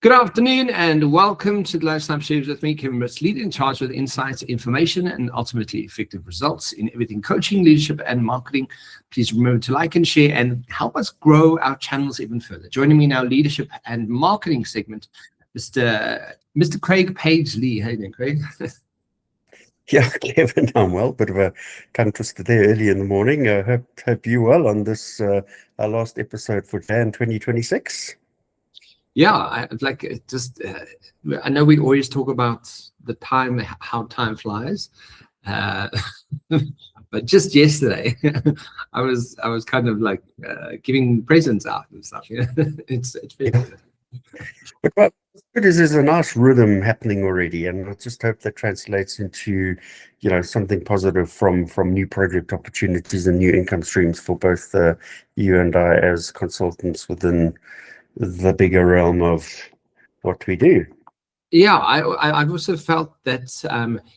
Good afternoon and welcome to the Lunchtime Series with me, Kevin Britz, leader in charge with insights, information, and ultimately effective results in everything coaching, leadership, and marketing. Please remember to like and share and help us grow our channels even further. Joining me now, leadership and marketing segment, Mr. Craig Page-Lee. How you doing, Craig? Yeah, Kevin, I'm well. Bit of a tongue twister there early in the morning. Hope you well on this our last episode for Jan 2026. Yeah, I know we always talk about the time, how time flies, but just yesterday, I was kind of like giving presents out and stuff. Yeah, it's very good. But what's good is there's a nice rhythm happening already, and I just hope that translates into, something positive from new project opportunities and new income streams for both you and I as consultants within the bigger realm of what we do. Yeah, I've also felt that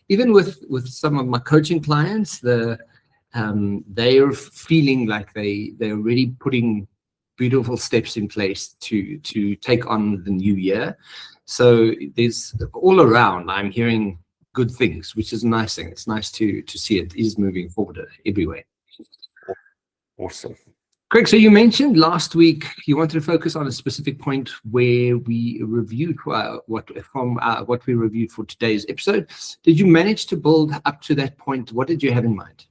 even with some of my coaching clients, they're feeling like they're really putting beautiful steps in place to take on the new year. So there's all around, I'm hearing good things, which is a nice thing. It's nice to see it is moving forward everywhere. Awesome. Craig, so you mentioned last week you wanted to focus on a specific point where we reviewed what we reviewed for today's episode. Did you manage to build up to that point? What did you have in mind?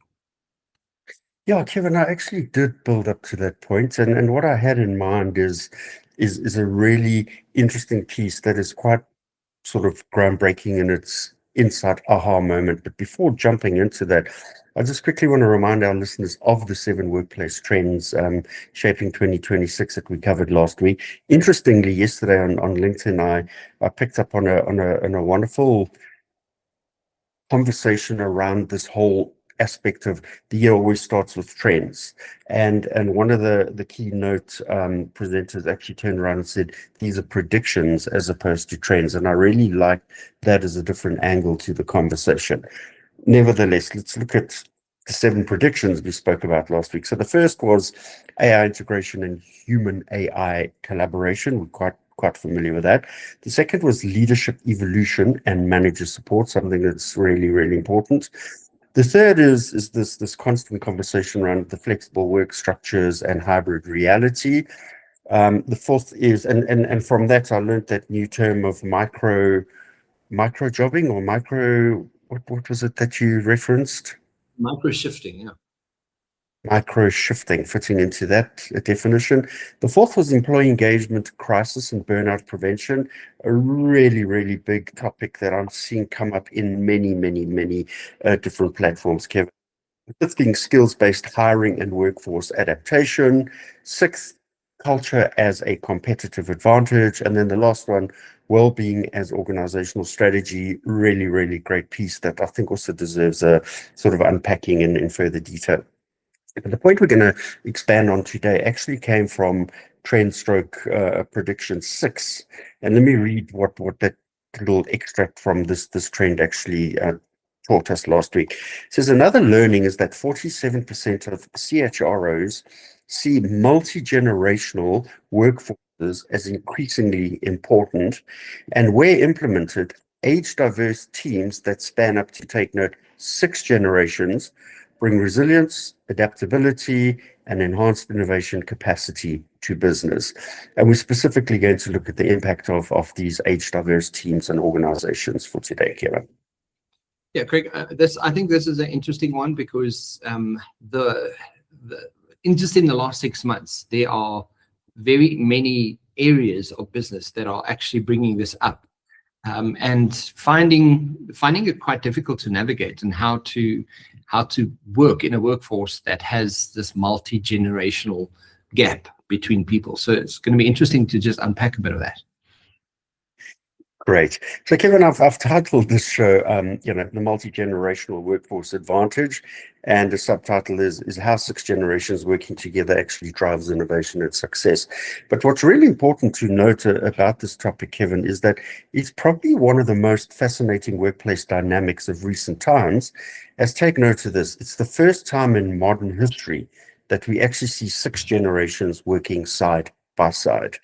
Yeah, Kevin, I actually did build up to that point, and what I had in mind is a really interesting piece that is quite sort of groundbreaking in its insight aha moment. But before jumping into that, I just quickly want to remind our listeners of the 7 workplace trends shaping 2026 that we covered last week. Interestingly, yesterday on LinkedIn, I picked up on a wonderful conversation around this whole aspect of the year always starts with trends, and one of the keynote presenters actually turned around and said these are predictions as opposed to trends, and I really like that as a different angle to the conversation. Nevertheless, let's look at the 7 predictions we spoke about last week. So the first was AI integration and human AI collaboration. We're quite familiar with that. The second was leadership evolution and manager support, something that's really, really important. The third is this constant conversation around the flexible work structures and hybrid reality. The fourth is, and from that I learned that new term of micro jobbing or micro, what was it that you referenced? Micro shifting, yeah. Micro shifting, fitting into that definition. The fourth was employee engagement, crisis and burnout prevention, a really, really big topic that I'm seeing come up in many different platforms, Kevin. The fifth being skills-based hiring and workforce adaptation. Sixth, culture as a competitive advantage. And then the last one, well-being as organizational strategy. Really, really great piece that I think also deserves a sort of unpacking in further detail. But the point we're going to expand on today actually came from trend stroke prediction 6. And let me read what that little extract from this trend actually taught us last week. It says another learning is that 47% of CHROs see multi-generational workforces as increasingly important, and where implemented, age-diverse teams that span up to, take note, 6 generations bring resilience, adaptability, and enhanced innovation capacity to business. And we're specifically going to look at the impact of these age-diverse teams and organizations for today, Kevin. Yeah, Craig, I think this is an interesting one because just in the last 6 months, there are very many areas of business that are actually bringing this up. And finding it quite difficult to navigate and how to work in a workforce that has this multi-generational gap between people. So it's going to be interesting to just unpack a bit of that. Great. So, Kevin, I've titled this show, the Multigenerational Workforce Advantage, and the subtitle is How 6 Generations Working Together Actually Drives Innovation and Success. But what's really important to note about this topic, Kevin, is that it's probably one of the most fascinating workplace dynamics of recent times. As take note of this, it's the first time in modern history that we actually see 6 generations working side by side.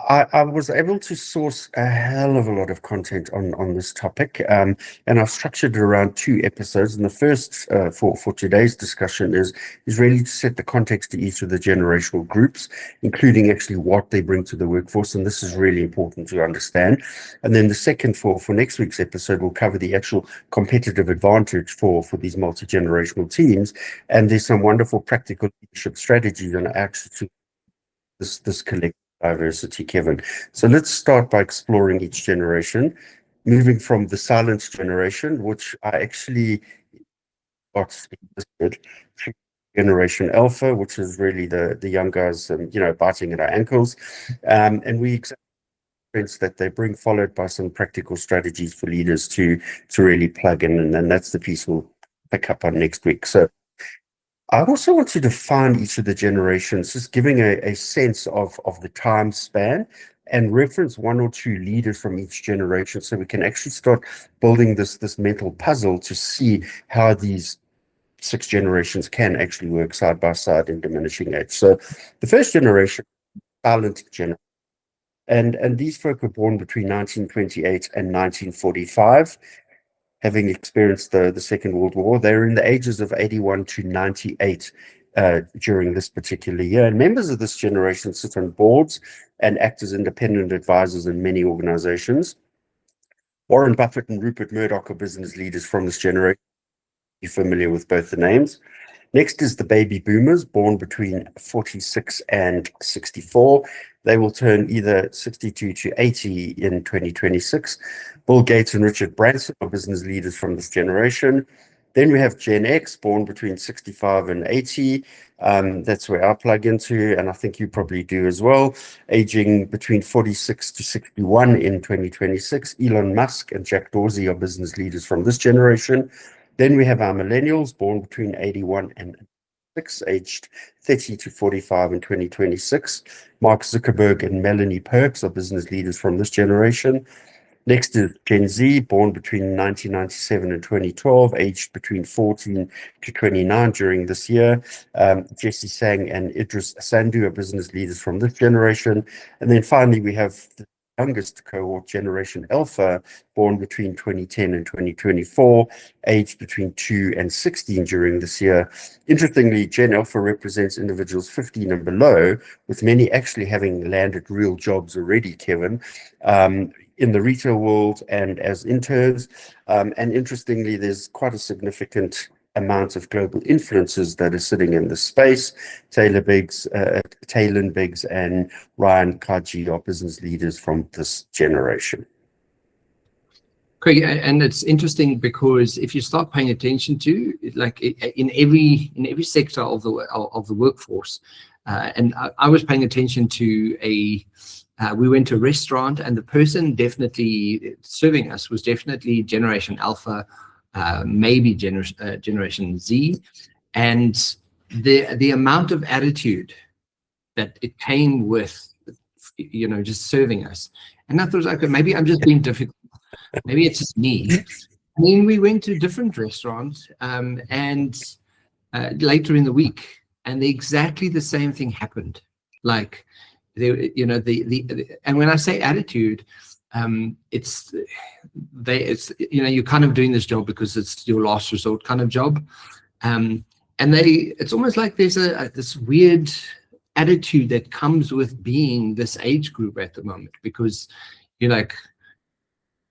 I was able to source a hell of a lot of content on this topic, and I've structured it around 2 episodes. And the first for today's discussion is really to set the context to each of the generational groups, including actually what they bring to the workforce, and this is really important to understand. And then the second for next week's episode will cover the actual competitive advantage for these multi-generational teams, and there's some wonderful practical leadership strategies and actually this collective diversity, Kevin. So let's start by exploring each generation, moving from the silent generation, which I actually got listed, to Generation Alpha, which is really the young guys, biting at our ankles, and we experience that they bring, followed by some practical strategies for leaders to really plug in, and then that's the piece we'll pick up on next week. So I also want to define each of the generations, just giving a sense of the time span and reference one or two leaders from each generation so we can actually start building this mental puzzle to see how these 6 generations can actually work side by side in diminishing age. So the first generation, silent generation, and these folk were born between 1928 and 1945. Having experienced the Second World War, they were in the ages of 81 to 98 during this particular year. And members of this generation sit on boards and act as independent advisors in many organizations. Warren Buffett and Rupert Murdoch are business leaders from this generation. You're familiar with both the names. Next is the baby boomers, born between 46 and 64. They will turn either 62 to 80 in 2026. Bill Gates and Richard Branson are business leaders from this generation. Then we have Gen X, born between 65 and 80. That's where I plug into, and I think you probably do as well, aging between 46 to 61 in 2026. Elon Musk and Jack Dorsey are business leaders from this generation. Then we have our millennials, born between 81 and 6, aged 30 to 45 in 2026. Mark Zuckerberg and Melanie Perks are business leaders from this generation. Next is Gen Z, born between 1997 and 2012, aged between 14 to 29 during this year. Jesse Sang and Idris Sandu are business leaders from this generation. And then finally, we have the youngest cohort, Generation Alpha, born between 2010 and 2024, aged between 2 and 16 during this year. Interestingly, Gen Alpha represents individuals 15 and below, with many actually having landed real jobs already, Kevin, in the retail world and as interns. And interestingly, there's quite a significant amount of global influencers that are sitting in the space. Taylor Biggs, Taylor Biggs and Ryan Kaji are business leaders from this generation. Craig, and it's interesting because if you start paying attention to, like, in every sector of the workforce, and I was paying attention to we went to a restaurant, and the person definitely serving us was definitely Generation Alpha, maybe Generation Z, and the amount of attitude that it came with, just serving us. And I thought, okay, maybe I'm just being difficult. Maybe it's just me. And then we went to different restaurants, and later in the week, and exactly the same thing happened. Like, and when I say attitude, it's you're kind of doing this job because it's your last resort kind of job, and it's almost like there's this weird attitude that comes with being this age group at the moment, because you're like,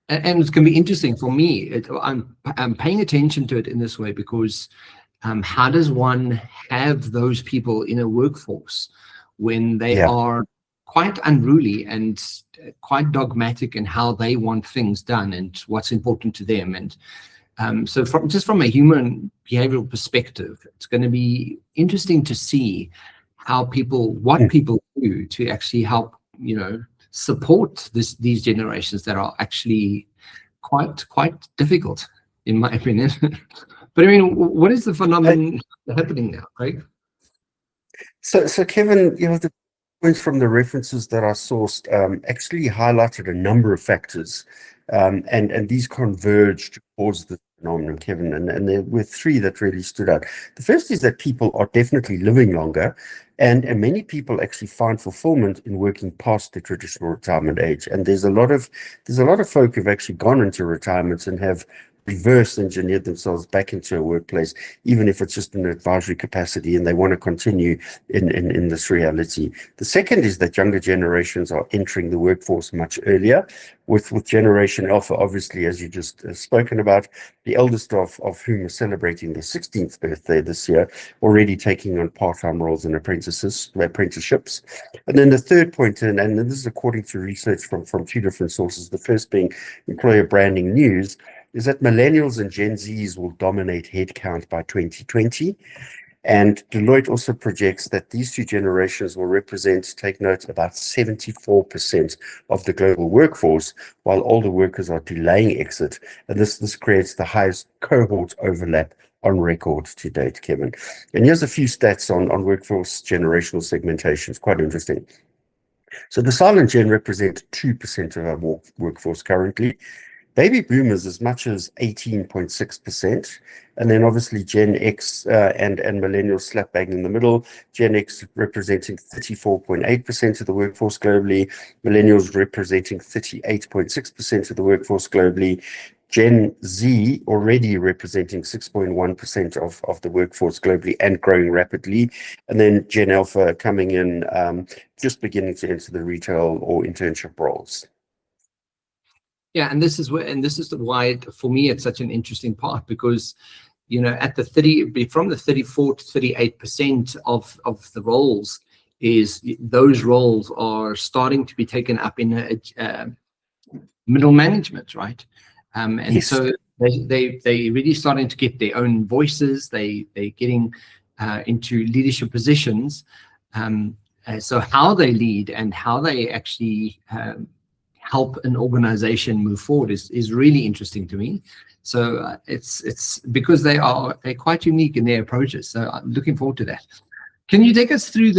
and it's going to be interesting for me. I'm paying attention to it in this way because how does one have those people in a workforce when they are quite unruly and quite dogmatic in how they want things done and what's important to them? And so from a human behavioral perspective, it's going to be interesting to see what people do to actually help, support these generations that are actually quite difficult, in my opinion. But I mean, what is the phenomenon happening now, right? So Kevin, the points from the references that I sourced actually highlighted a number of factors, and these converge to cause phenomenon, Kevin, and there were three that really stood out. The first is that people are definitely living longer, and many people actually find fulfillment in working past the traditional retirement age. And there's a lot of folk who've actually gone into retirements and have reverse engineered themselves back into a workplace, even if it's just in an advisory capacity, and they want to continue in this reality. The second is that younger generations are entering the workforce much earlier, with Generation Alpha, obviously, as you just spoken about, the eldest of whom are celebrating their 16th birthday this year, already taking on part-time roles and apprenticeships. And then the third point, and this is according to research from two different sources, the first being Employer Branding News, is that millennials and Gen Zs will dominate headcount by 2020. And Deloitte also projects that these two generations will represent, take note, about 74% of the global workforce, while older workers are delaying exit. And this creates the highest cohort overlap on record to date, Kevin. And here's a few stats on workforce generational segmentation. It's quite interesting. So the silent gen represent 2% of our workforce currently. Baby boomers as much as 18.6%, and then obviously Gen X and millennials slap bang in the middle. Gen X representing 34.8% of the workforce globally, millennials representing 38.6% of the workforce globally, Gen Z already representing 6.1% of the workforce globally and growing rapidly, and then Gen Alpha coming in just beginning to enter the retail or internship roles. Yeah, and this is why for me it's such an interesting part, because at from the 34 to 38% of the roles, those roles are starting to be taken up in middle management, right? And yes. So they really starting to get their own voices. They're getting into leadership positions. So how they lead and how they actually help an organization move forward is really interesting to me. So it's because they're quite unique in their approaches. So I'm looking forward to that. Can you take us through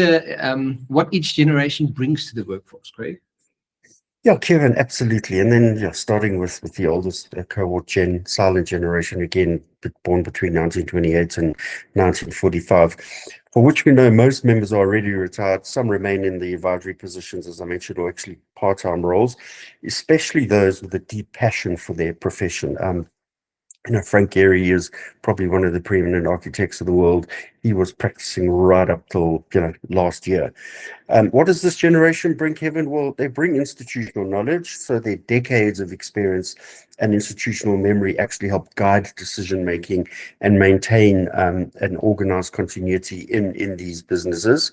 what each generation brings to the workforce, Craig? Yeah, Kevin, absolutely. And then starting with the oldest cohort, silent generation, again, born between 1928 and 1945, for which we know most members are already retired. Some remain in the advisory positions, as I mentioned, or actually part-time roles, especially those with a deep passion for their profession. Frank Gehry is probably one of the preeminent architects of the world. He was practicing right up till last year. What does this generation bring, Kevin? Well, they bring institutional knowledge, so their decades of experience and institutional memory actually help guide decision making and maintain an organized continuity in these businesses.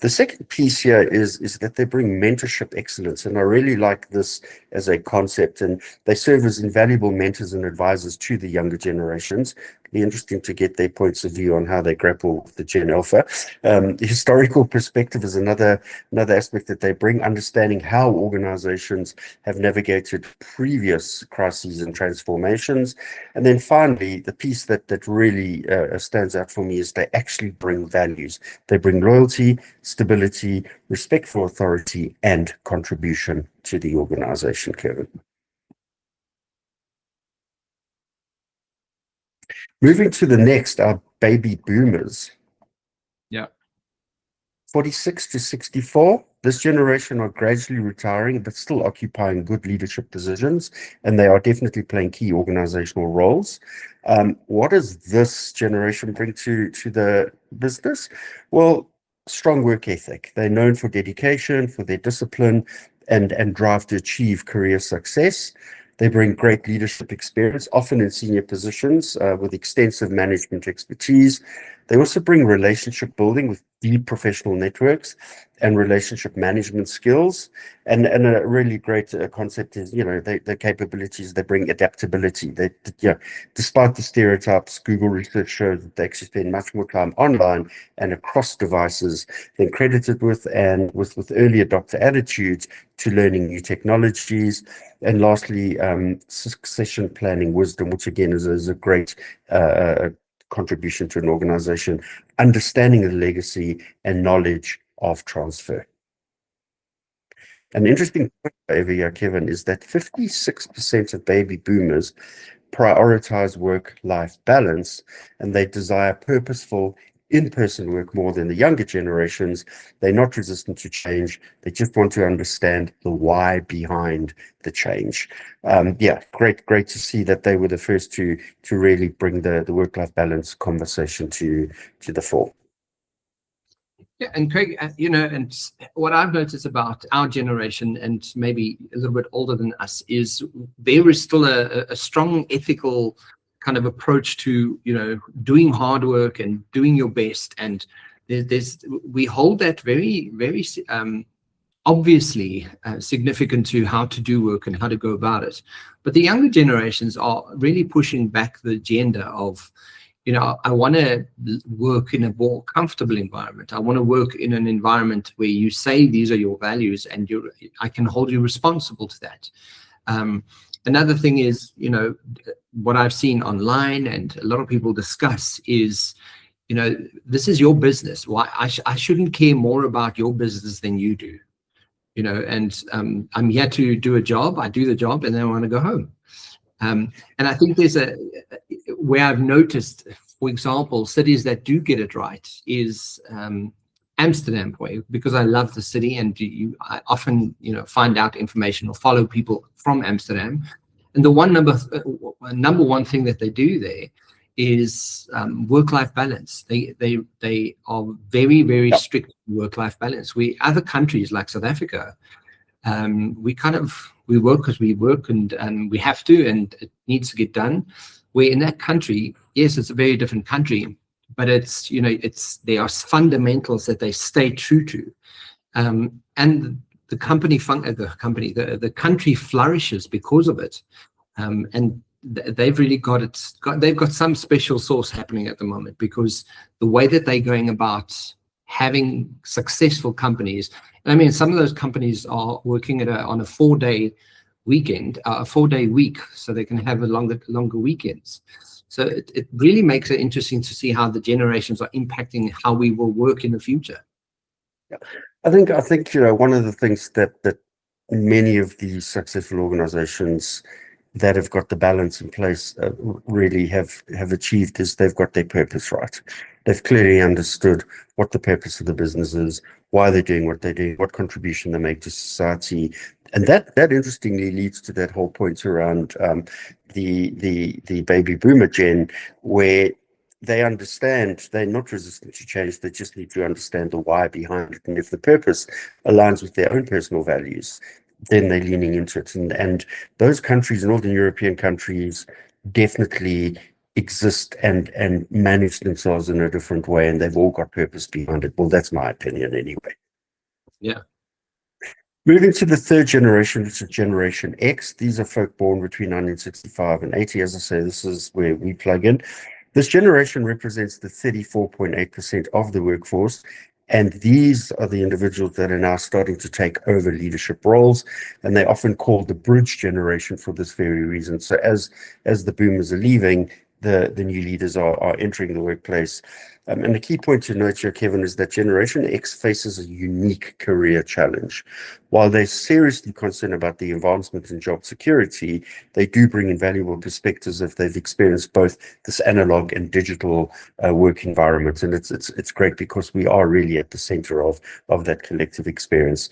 The second piece here is that they bring mentorship excellence, and I really like this as a concept, and they serve as invaluable mentors and advisors to the younger generations. It'll be interesting to get their points of view on how they grapple with the Gen Alpha. The historical perspective is another aspect that they bring, understanding how organizations have navigated previous crises and transformations. And then finally, the piece that really stands out for me is they actually bring values. They bring loyalty, stability, respect for authority, and contribution to the organization, Kevin. Moving to the next, our baby boomers. Yeah. 46 to 64, this generation are gradually retiring, but still occupying good leadership positions, and they are definitely playing key organizational roles. What does this generation bring to the business? Well, strong work ethic. They're known for dedication, for their discipline, and drive to achieve career success. They bring great leadership experience, often in senior positions with extensive management expertise. They also bring relationship building with deep professional networks and relationship management skills. And a really great concept is, their capabilities, they bring adaptability. Despite the stereotypes, Google research shows that they actually spend much more time online and across devices than credited with, and with early adopter attitudes to learning new technologies. And lastly, succession planning wisdom, which again is a great contribution to an organization, understanding the legacy and knowledge of transfer. An interesting point over here, Kevin, is that 56% of baby boomers prioritize work-life balance, and they desire purposeful in-person work more than the younger generations. They're not resistant to change. They just want to understand the why behind the change. Yeah, great to see that they were the first to really bring the work-life balance conversation to the fore. Yeah, and Craig, and what I've noticed about our generation, and maybe a little bit older than us, is there is still a strong ethical kind of approach to, doing hard work and doing your best. And we hold that very, very obviously significant to how to do work and how to go about it. But the younger generations are really pushing back the agenda of, I want to work in a more comfortable environment. I want to work in an environment where you say these are your values, and I can hold you responsible to that. Another thing is, what I've seen online and a lot of people discuss is, this is your business. Why I shouldn't care more about your business than you do. And I'm here to do a job. I do the job, and then I want to go home. And I think there's where I've noticed, for example, cities that do get it right is Amsterdam, because I love the city, and I often find out information or follow people from Amsterdam. And the number one thing that they do there is work-life balance. They are very, very strict work-life balance. Other countries like South Africa, we work because we work, and we have to, and it needs to get done. Where in that country, yes, it's a very different country, but there are fundamentals that they stay true to, and the country flourishes because of it, and they've really they've got some special sauce happening at the moment, because the way that they're going about having successful companies. I mean, some of those companies are working on a 4-day weekend, a 4-day week, so they can have longer weekends. So it really makes it interesting to see how the generations are impacting how we will work in the future. Yeah. I think one of the things that many of these successful organizations that have got the balance in place really have achieved is they've got their purpose right. They've clearly understood what the purpose of the business is, why they're doing what they're doing, what contribution they make to society. And that interestingly leads to that whole point around the baby boomer gen, where they understand they're not resistant to change. They just need to understand the why behind it. And if the purpose aligns with their own personal values, then they're leaning into it. And those countries, Northern European countries, definitely exist and manage themselves in a different way, and they've all got purpose behind it. Well, that's my opinion anyway. Yeah. Moving to the third generation, which is Generation X. These are folk born between 1965 and 80. As I say, this is where we plug in. This generation represents the 34.8% of the workforce, and these are the individuals that are now starting to take over leadership roles, and they're often called the bridge generation for this very reason. So as the boomers are leaving, the new leaders are entering the workplace. And the key point to note here, Kevin, is that Generation X faces a unique career challenge. While they're seriously concerned about the advancement in job security, they do bring invaluable perspectives if they've experienced both this analog and digital work environment. And it's great because we are really at the center of that collective experience.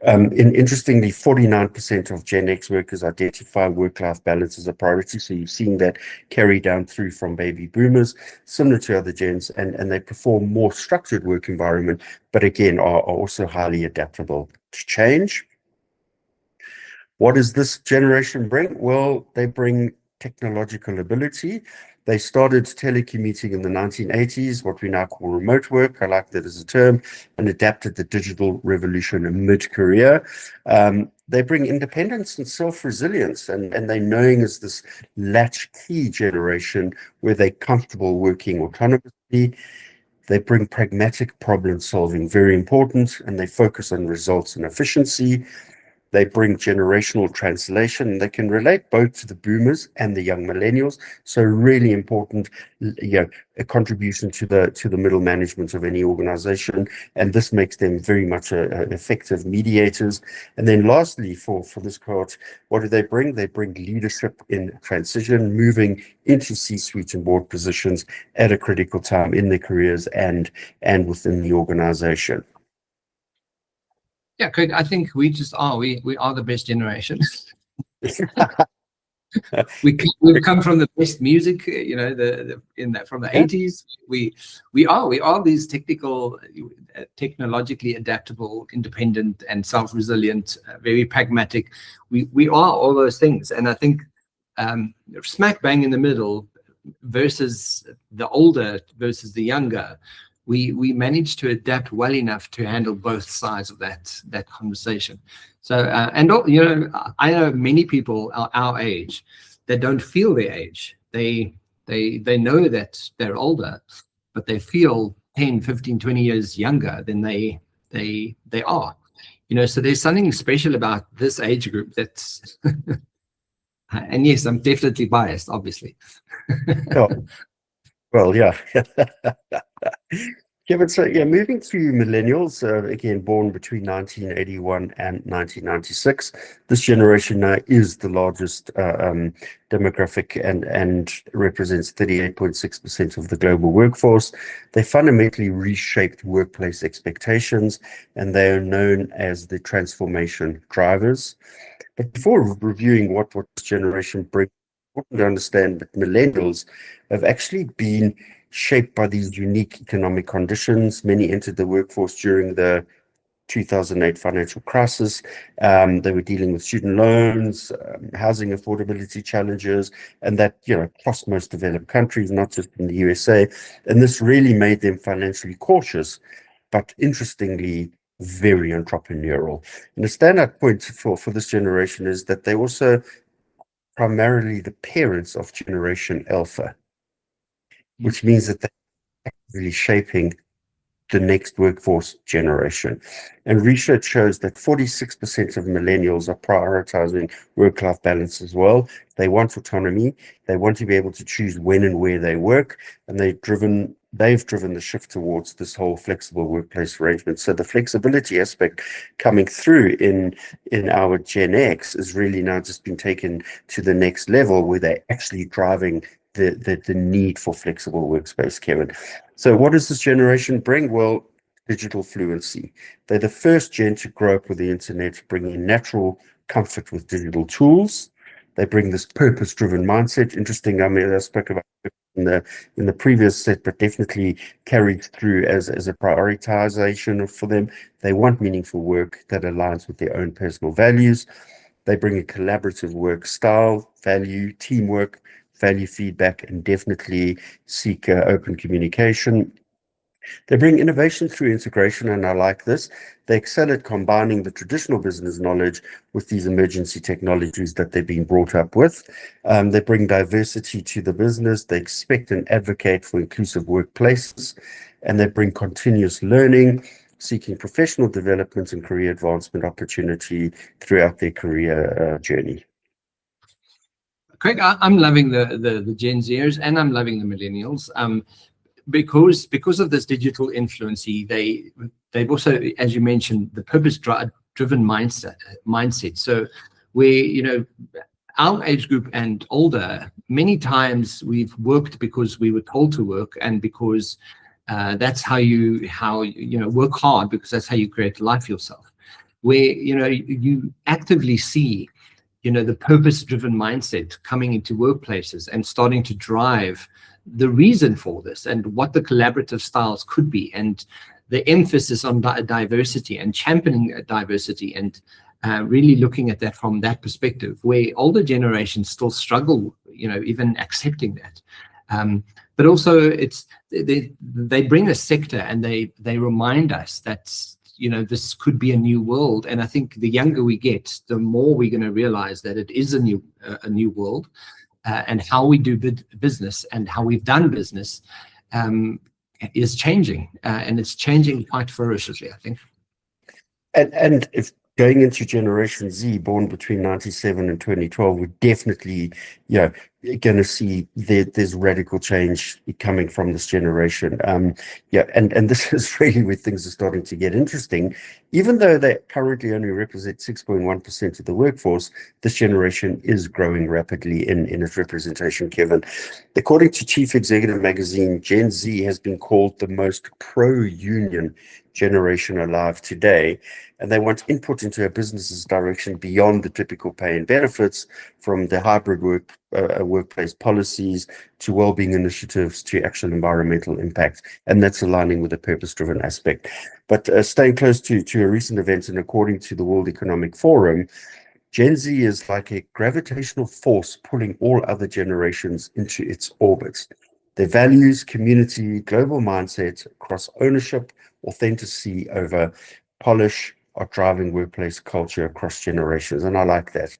Interestingly, 49% of Gen X workers identify work-life balance as a priority. So you're seeing that carry down through from baby boomers, similar to other gens, and they perform more structured work environment, but again, are also highly adaptable to change. What does this generation bring? Well, they bring technological ability. They started telecommuting in the 1980s, what we now call remote work. I like that as a term, and adapted the digital revolution in mid-career. They bring independence and self-resilience, and they're known as this latchkey generation where they're comfortable working autonomously. They bring pragmatic problem solving, very important, and they focus on results and efficiency. They bring generational translation. They can relate both to the boomers and the young millennials. So really important, a contribution to the middle management of any organization. And this makes them very much effective mediators. And then lastly, for this cohort, what do they bring? They bring leadership in transition, moving into C-suite and board positions at a critical time in their careers and within the organization. Yeah, Craig, I think we are the best generation. We've come from the best music, from the 80s. We are these technologically adaptable, independent, and self-resilient, very pragmatic. We are all those things, and I think smack bang in the middle versus the older versus the younger. We managed to adapt well enough to handle both sides of that conversation. So, I know many people our age that don't feel their age. They know that they're older, but they feel 10, 15, 20 years younger than they are. So there's something special about this age group that's, and yes, I'm definitely biased, obviously. Well, yeah. Kevin, so moving through millennials, again, born between 1981 and 1996. This generation now is the largest demographic and represents 38.6% of the global workforce. They fundamentally reshaped workplace expectations, and they are known as the transformation drivers. But before reviewing what this generation brings, I want to understand that millennials have actually been shaped by these unique economic conditions. Many entered the workforce during the 2008 financial crisis. They were dealing with student loans, housing affordability challenges, and that, across most developed countries, not just in the USA. And this really made them financially cautious, but interestingly, very entrepreneurial. And the standout point for this generation is that they also primarily the parents of Generation Alpha, which means that they're really shaping the next workforce generation. And research shows that 46% of millennials are prioritizing work-life balance as well. They want autonomy. They want to be able to choose when and where they work, and they've driven the shift towards this whole flexible workplace arrangement. So the flexibility aspect coming through in our Gen X is really now just been taken to the next level, where they're actually driving the need for flexible workspace, Kevin. So what does this generation bring? Well, digital fluency. They're the first gen to grow up with the internet, bringing natural comfort with digital tools. They bring this purpose-driven mindset. Interesting, I spoke about in the previous set, but definitely carried through as a prioritization for them. They want meaningful work that aligns with their own personal values. They bring a collaborative work style, value teamwork, value feedback, and definitely seek open communication. They bring innovation through integration, and I like this. They excel at combining the traditional business knowledge with these emergency technologies that they've been brought up with. They bring diversity to the business. They expect and advocate for inclusive workplaces, and they bring continuous learning, seeking professional development and career advancement opportunity throughout their career journey. Craig, I'm loving the Gen Zers, and I'm loving the millennials. Because of this digital influency, they've also, as you mentioned, the purpose-driven mindset. So where, our age group and older, many times we've worked because we were told to work, and because that's how you work hard, because that's how you create life yourself. Where, you actively see the purpose-driven mindset coming into workplaces and starting to drive the reason for this, and what the collaborative styles could be, and the emphasis on diversity and championing diversity, and really looking at that from that perspective, where older generations still struggle, even accepting that. But also they bring a sector, and they remind us that this could be a new world. And I think the younger we get, the more we're going to realize that it is a new world, and how we do business and how we've done business is changing, and it's changing quite ferociously, I think. And if going into Generation Z, born between 97 and 2012, we're definitely, going to see there's radical change coming from this generation. And this is really where things are starting to get interesting. Even though they currently only represent 6.1% of the workforce, this generation is growing rapidly in its representation, Kevin. According to Chief Executive Magazine, Gen Z has been called the most pro-union generation alive today, and they want input into a business's direction beyond the typical pay and benefits, from the hybrid workplace policies to well-being initiatives to actual environmental impact, and that's aligning with the purpose-driven aspect. But staying close to a recent event, and according to the World Economic Forum, Gen Z is like a gravitational force pulling all other generations into its orbit. Their values, community, global mindset across ownership, authenticity over polish are driving workplace culture across generations. And I like that.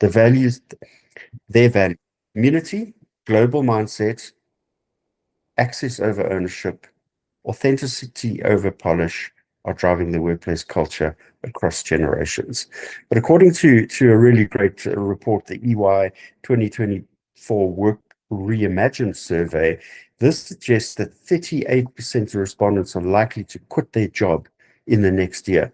The values, their value, community, global mindset, access over ownership, authenticity over polish are driving the workplace culture across generations. But according to a really great report, the EY 2024 Work Reimagined survey, this suggests that 38% of respondents are likely to quit their job in the next year,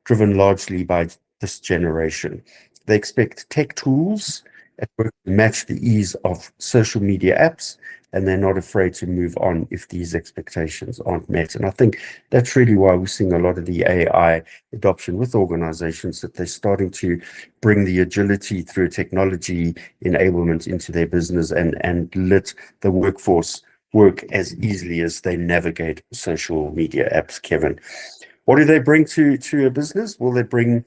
driven largely by this generation. They expect tech tools at work to match the ease of social media apps, and they're not afraid to move on if these expectations aren't met. And I think that's really why we're seeing a lot of the AI adoption with organizations, that they're starting to bring the agility through technology enablement into their business and let the workforce work as easily as they navigate social media apps, Kevin. What do they bring to a business? Well, they bring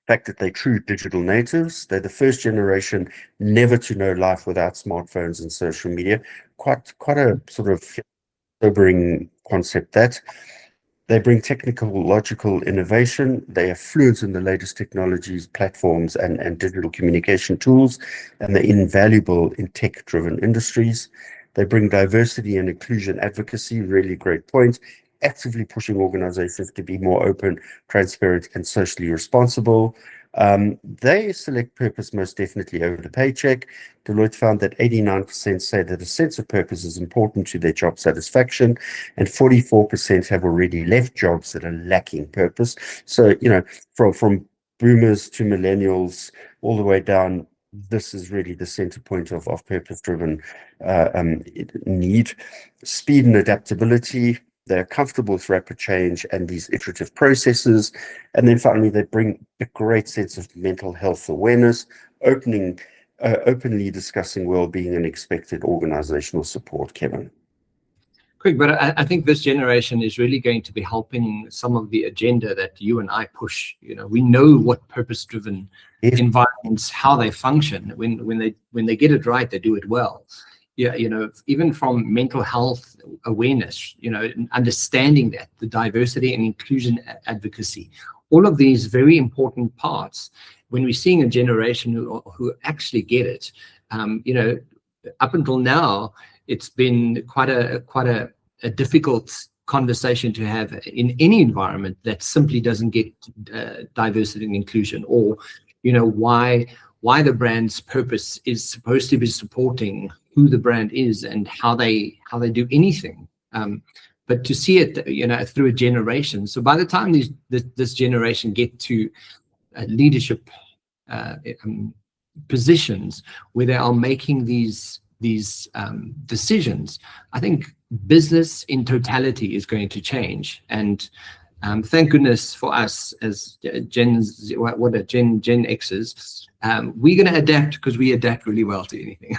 fact that they're true digital natives. They're the first generation never to know life without smartphones and social media. Quite a sort of sobering concept that. They bring technical, logical innovation. They are fluent in the latest technologies, platforms, and digital communication tools, and they're invaluable in tech-driven industries. They bring diversity and inclusion advocacy, really great point, actively pushing organizations to be more open, transparent, and socially responsible. They select purpose most definitely over the paycheck. Deloitte found that 89% say that a sense of purpose is important to their job satisfaction, and 44% have already left jobs that are lacking purpose. So, from boomers to millennials, all the way down, this is really the center point of purpose-driven need. Speed and adaptability. They're comfortable with rapid change and these iterative processes. And then finally, they bring a great sense of mental health awareness, openly discussing well-being and expected organizational support, Kevin. Quick, but I think this generation is really going to be helping some of the agenda that you and I push. We know what purpose-driven environments, how they function. When they get it right, they do it well. Yeah, even from mental health awareness, understanding that, the diversity and inclusion advocacy, all of these very important parts, when we're seeing a generation who actually get it, up until now, it's been quite a difficult conversation to have in any environment that simply doesn't get diversity and inclusion, or, why the brand's purpose is supposed to be supporting who the brand is and how they do anything, but to see it through a generation. So by the time this generation get to leadership positions where they are making these decisions, I think business in totality is going to change. And thank goodness for us as Gen Xers, we're going to adapt, because we adapt really well to anything.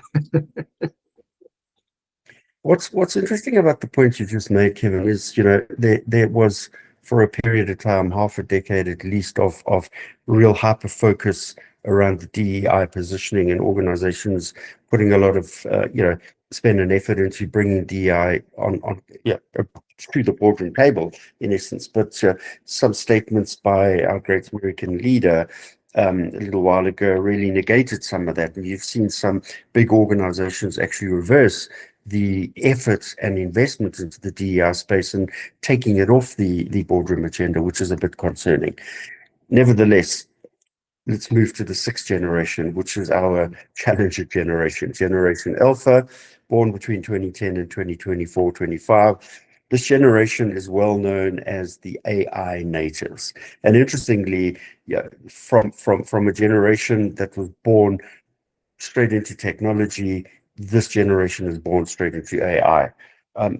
What's interesting about the point you just made, Kevin, is there was, for a period of time, half a decade at least, of real hyper focus around the DEI positioning, and organizations putting a lot of spend and effort into bringing DEI on to the boardroom table, in essence. But some statements by our great American leader a little while ago really negated some of that, and you've seen some big organizations actually reverse the efforts and investment into the DEI space and taking it off the boardroom agenda, which is a bit concerning. Nevertheless, let's move to the sixth generation, which is our challenger generation, Generation Alpha, born between 2010 and 2024-25. This generation is well known as the AI natives. And interestingly, yeah, from a generation that was born straight into technology, this generation is born straight into AI.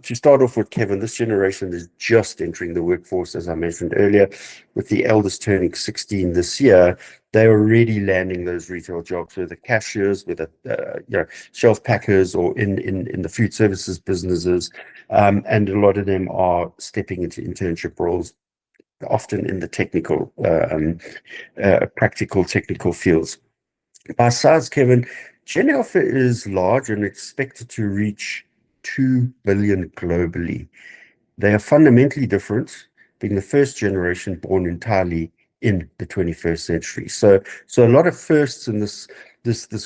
To start off with, Kevin, this generation is just entering the workforce, as I mentioned earlier, with the eldest turning 16 this year. They're already landing those retail jobs, whether cashiers, whether shelf packers, or in the food services businesses, and a lot of them are stepping into internship roles, often in the practical technical fields. By size, Kevin, Gen Alpha is large and expected to reach 2 billion globally. They are fundamentally different, being the first generation born entirely in the 21st century. So a lot of firsts in this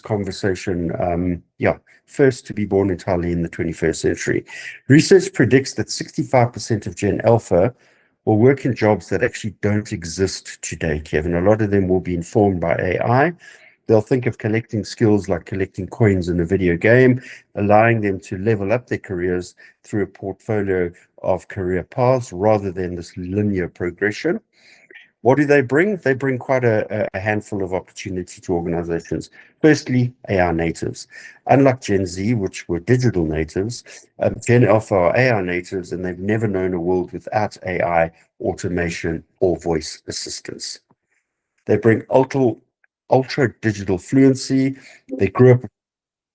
conversation. First to be born entirely in the 21st century. Research predicts that 65% of Gen Alpha will work in jobs that actually don't exist today, Kevin. A lot of them will be informed by AI. They'll think of collecting skills like collecting coins in a video game, allowing them to level up their careers through a portfolio of career paths rather than this linear progression. What do they bring? They bring quite a handful of opportunity to organizations. Firstly, AI natives. Unlike Gen Z, which were digital natives, Gen Alpha are AI natives, and they've never known a world without AI, automation, or voice assistance. They bring ultra digital fluency. They grew up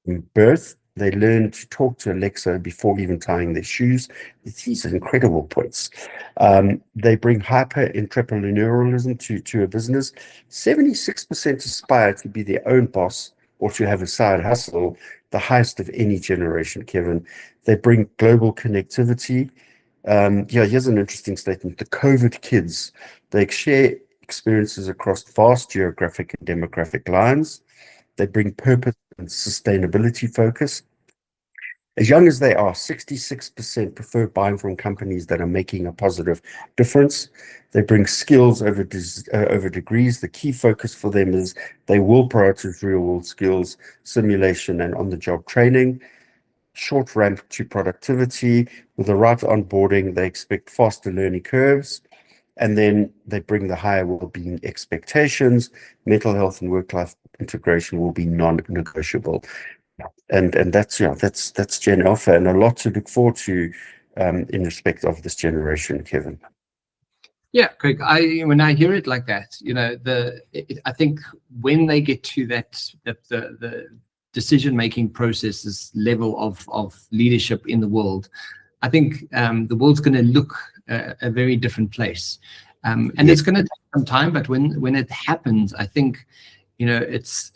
from birth. They learn to talk to Alexa before even tying their shoes. These are incredible points. They bring hyper entrepreneurialism to a business. 76% aspire to be their own boss or to have a side hustle, the highest of any generation, Kevin. They bring global connectivity. Here's an interesting statement. The COVID kids, they share experiences across vast geographic and demographic lines. They bring purpose and sustainability focus. As young as they are, 66% prefer buying from companies that are making a positive difference. They bring skills over degrees. The key focus for them is they will prioritize real-world skills, simulation, and on-the-job training. Short ramp to productivity. With the right onboarding, they expect faster learning curves. And then they bring the higher well-being expectations. Mental health and work-life integration will be non-negotiable. And that's Gen Alpha, and a lot to look forward to in respect of this generation, Kevin. Yeah, Craig. When I hear it like that, I think when they get to the decision-making processes level of leadership in the world, I think the world's going to look a very different place, and it's going to take some time. But when it happens, I think it's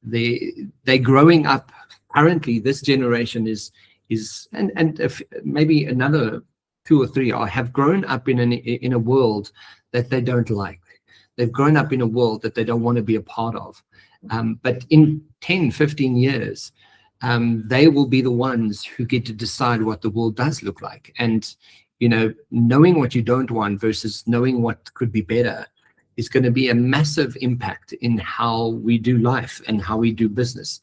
they're growing up. Currently, this generation is and if maybe another 2 or 3 have grown up in a world that they don't like. They've grown up in a world that they don't want to be a part of. But in 10, 15 years, they will be the ones who get to decide what the world does look like. And knowing what you don't want versus knowing what could be better is going to be a massive impact in how we do life and how we do business.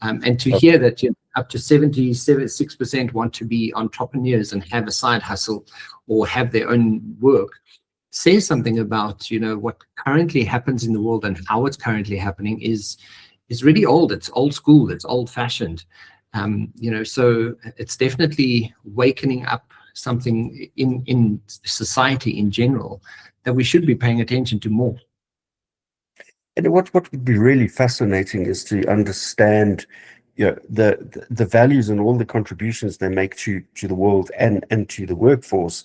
And to hear that up to 76% want to be entrepreneurs and have a side hustle or have their own work says something about what currently happens in the world and how it's currently happening is really old. It's old school. It's old fashioned. So it's definitely wakening up something in society in general that we should be paying attention to more. And what would be really fascinating is to understand the values and all the contributions they make to the world and to the workforce.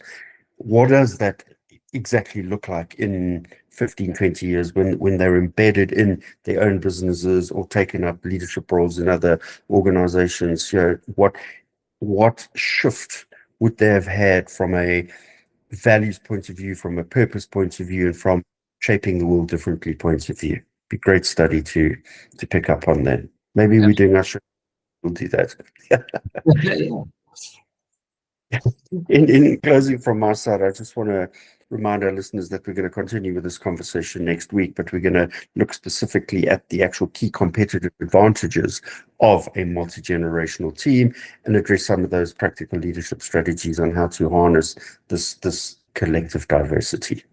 What does that exactly look like in 15, 20 years when they're embedded in their own businesses or taking up leadership roles in other organizations? What shift would they have had from a values point of view, from a purpose point of view, and from shaping the world differently points of view? Be great study to pick up on that. Maybe we're doing our show. We'll do that. In closing from my side, I just want to remind our listeners that we're going to continue with this conversation next week, but we're going to look specifically at the actual key competitive advantages of a multi-generational team and address some of those practical leadership strategies on how to harness this collective diversity.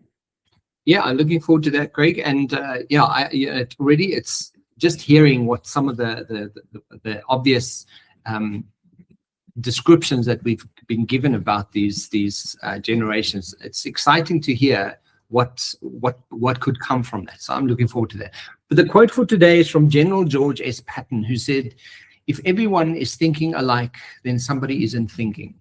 Yeah, I'm looking forward to that, Greg. And it's just hearing what some of the obvious descriptions that we've been given about these generations. It's exciting to hear what could come from that. So I'm looking forward to that. But the quote for today is from General George S. Patton, who said, "If everyone is thinking alike, then somebody isn't thinking."